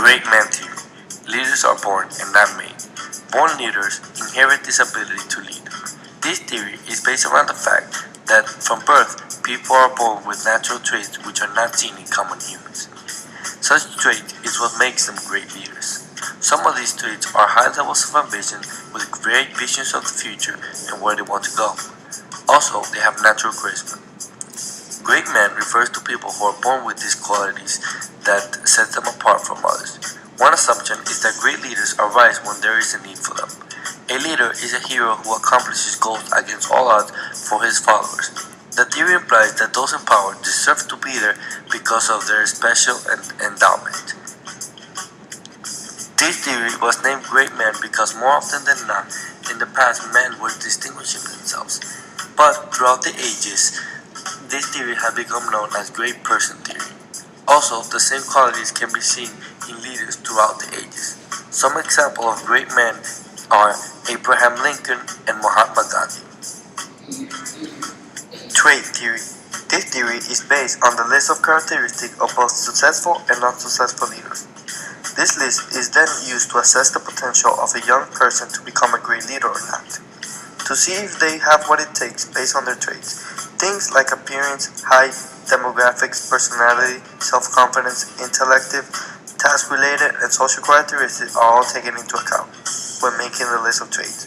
Great man theory. Leaders are born and not made. Born leaders inherit this ability to lead. This theory is based around the fact that from birth, people are born with natural traits which are not seen in common humans. Such trait is what makes them great leaders. Some of these traits are high levels of ambition with great visions of the future and where they want to go. Also, they have natural charisma. Great men refers to people who are born with these qualities that set them apart from others. One assumption is that great leaders arise when there is a need for them. A leader is a hero who accomplishes goals against all odds for his followers. The theory implies that those in power deserve to be there because of their special endowment. This theory was named great men because more often than not, in the past men were distinguishing themselves. But throughout the ages, this theory has become known as great person theory. Also, the same qualities can be seen in leaders throughout the ages. Some examples of great men are Abraham Lincoln and Mahatma Gandhi. Trait theory. This theory is based on the list of characteristics of both successful and not successful leaders. This list is then used to assess the potential of a young person to become a great leader or not. To see if they have what it takes based on their traits. Things like appearance, height, demographics, personality, self-confidence, intellective, task-related, and social characteristics are all taken into account when making the list of traits.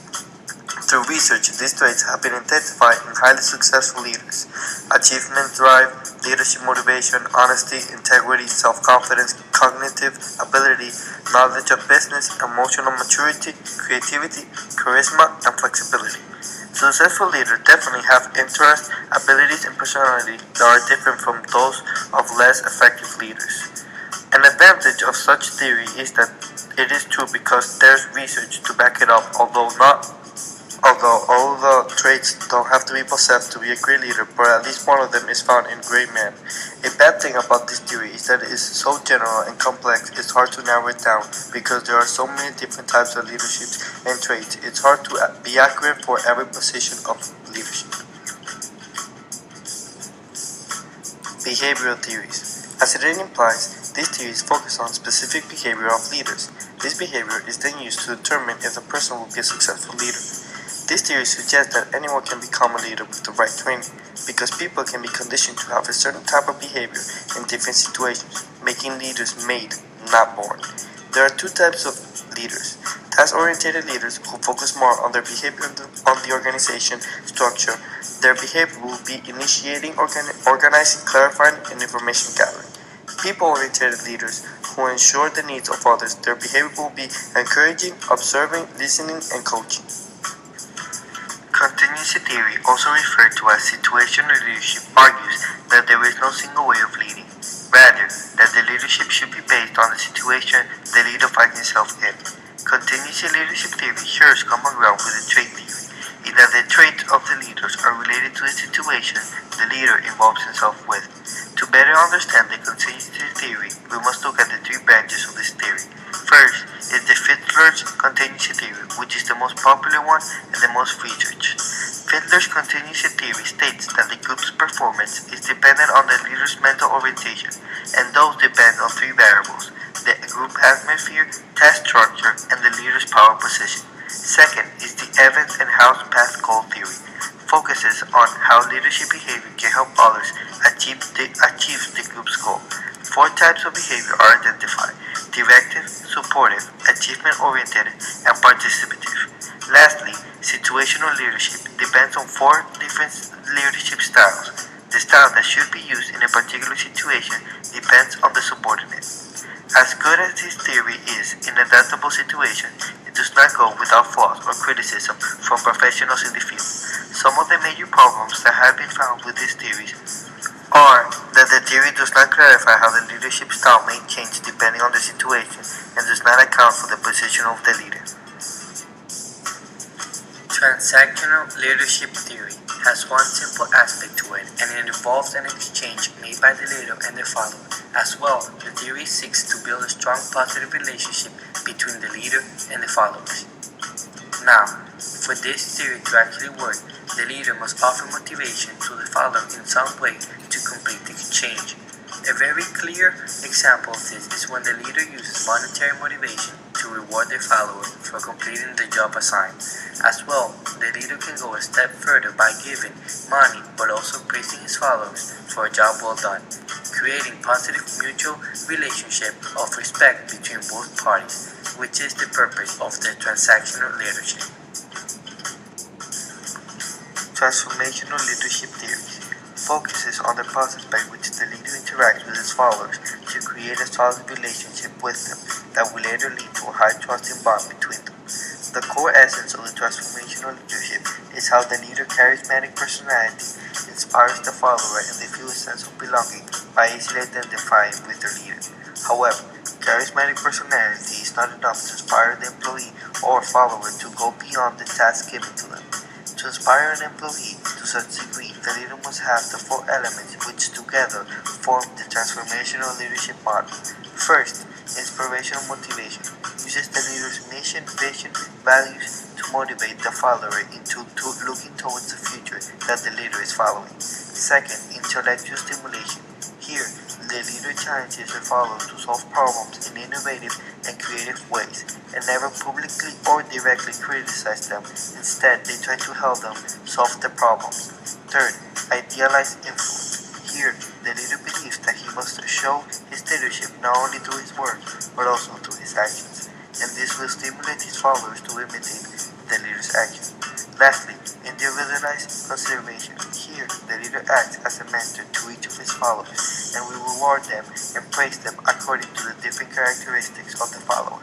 Through research, these traits have been identified in highly successful leaders. Achievement drive, leadership motivation, honesty, integrity, self-confidence, cognitive ability, knowledge of business, emotional maturity, creativity, charisma, and flexibility. Successful leaders definitely have interests, abilities, and personality that are different from those of less effective leaders. An advantage of such theory is that it is true because there's research to back it up, although all the traits don't have to be possessed to be a great leader, but at least one of them is found in great men. A bad thing about this theory is that it is so general and complex it's hard to narrow it down because there are so many different types of leadership and traits. It's hard to be accurate for every position of leadership. Behavioral theories. As the name implies, these theories focus on specific behavior of leaders. This behavior is then used to determine if the person will be a successful leader. This theory suggests that anyone can become a leader with the right training, because people can be conditioned to have a certain type of behavior in different situations, making leaders made, not born. There are two types of leaders. Task-oriented leaders who focus more on their behavior on the organization structure. Their behavior will be initiating, organizing, clarifying, and information gathering. People-oriented leaders who ensure the needs of others. Their behavior will be encouraging, observing, listening, and coaching. Contingency theory, also referred to as situational leadership, argues that there is no single way of leading, rather that the leadership should be based on the situation the leader finds himself in. Contingency leadership theory shares common ground with the trait theory, in that the traits of the leaders are related to the situation the leader involves himself with. To better understand the contingency theory, we must look at the three branches of this theory. First is the Fiedler's contingency theory, which is the most popular one and the most researched. Fiedler's contingency theory states that the group's performance is dependent on the leader's mental orientation, and those depend on three variables: the group atmosphere, task structure, and the leader's power position. Second is the Evans and House path goal theory, focuses on how leadership behavior can help others achieve the group's goal. Four types of behavior are identified: directive, supportive, achievement-oriented, and participative. Lastly, situational leadership depends on four different leadership styles. The style that should be used in a particular situation depends on the subordinate. As good as this theory is in adaptable situations, it does not go without flaws or criticism from professionals in the field. Some of the major problems that have been found with these theories are that the theory does not clarify how the leadership style may change depending on the situation and does not account for the position of the leader. Transactional leadership theory has one simple aspect to it, and it involves an exchange made by the leader and their follower. As well, the theory seeks to build a strong positive relationship between the leader and the followers. Now, for this theory to actually work, the leader must offer motivation to the follower in some way to complete the exchange. A A very clear example of this is when the leader uses monetary motivation to reward their follower for completing the job assigned. As well, the leader can go a step further by giving money but also praising his followers for a job well done, creating positive mutual relationship of respect between both parties, which is the purpose of the transactional leadership. Transformational leadership theory focuses on the process by which the leader interacts with his followers to create a solid relationship with them that will later lead to a high trusting bond between them. The core essence of the transformational leadership is how the leader's charismatic personality inspires the follower and they feel a sense of belonging by easily identifying with their leader. However, charismatic personality is not enough to inspire the employee or follower to go beyond the task given to them. To inspire an employee to such degree, the leader must have the four elements which together form the transformational leadership model. First, inspirational motivation uses the leader's mission, vision, values to motivate the follower into looking towards the future that the leader is following. Second, intellectual stimulation. Here, the leader challenges the follower to solve problems in innovative and creative ways and never publicly or directly criticize them. Instead, they try to help them solve the problems. Third, idealized influence. Here, the leader believes that he must show his leadership not only through his words, but also through his actions, and this will stimulate his followers to imitate the leader's actions. Lastly, individualized consideration. Here, the leader acts as a mentor to each of his followers and will reward them and praise them according to the different characteristics of the follower.